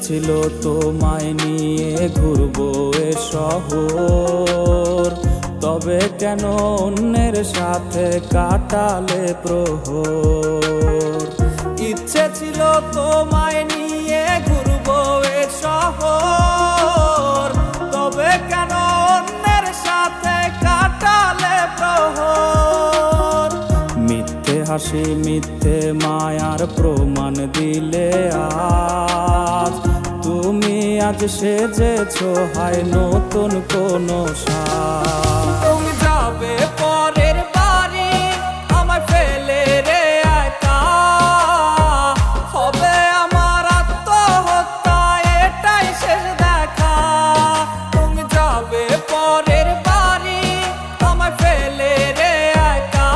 ছিল তোমায় নিয়ে ঘুরবো এ শহর, তবে কেন অন্যের সাথে কাটালে প্রহর। ইচ্ছে ছিল তোমায় নিয়ে ঘুরবো এ শহর, তবে কেন অন্যের সাথে কাটালে প্রহর। মিথ্যে হাসি মিথ্যে মায়ার প্রমাণ দিলে আজ, তুমি আজ সেজেছো হয় নতুন কোনো সাজ। তুমি যাবে পরের বাড়ি আমায় ফেলে রে একা, হবে আমার আত্মহত্যা এটাই শেষ দেখা। তুমি যাবে পরের বাড়ি আমায় ফেলে রে একা,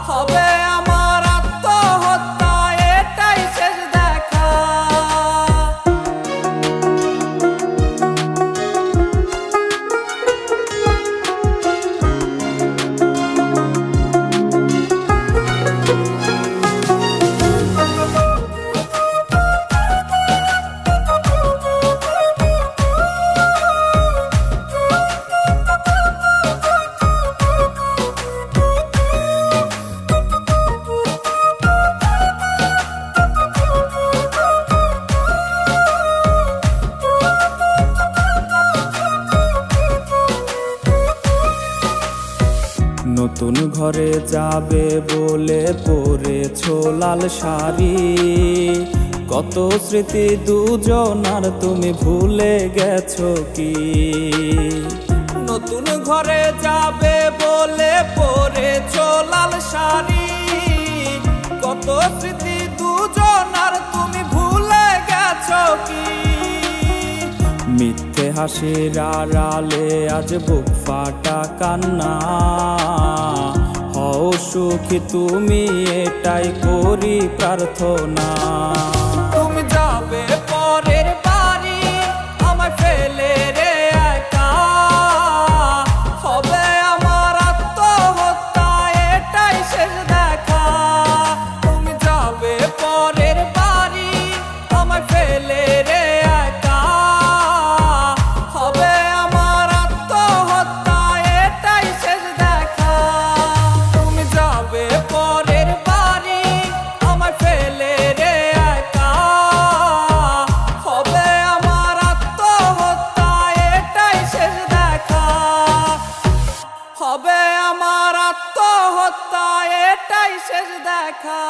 হবে আমার আত্মহত্যা এটাই শেষ দেখা। নতুন ঘরে যাবে বলে পরেছো লাল শাড়ি, কত স্মৃতি দুজনার তুমি ভুলে গেছো কি? নতুন ঘরে যাবে বলে পরেছো লাল শাড়ি, কত স্মৃতি দুজনার তুমি ভুলে গেছো কি? মিথ্যে হাসির আড়ালে আজ বুক ফাটা কান্না, হও সুখী তুমি এটাই করি প্রার্থনা। তুমি যাবে পরের বাড়ি আমায় ফেলে রে একা, হবে আমার আত্মহত্যা এটাই শেষ দেখা। তুমি যাবে পরের বাড়ি আমায় ফেলে রে একা, হবে আমার আত্মহত্যা এটাই শেষ দেখা। তুমি যাবে পরের বাড়ি আমায় ফেলে রে একা, হবে আমার আত্মহত্যা এটাই শেষ দেখা। হবে আমার আত্মহত্যা এটাই শেষ দেখা।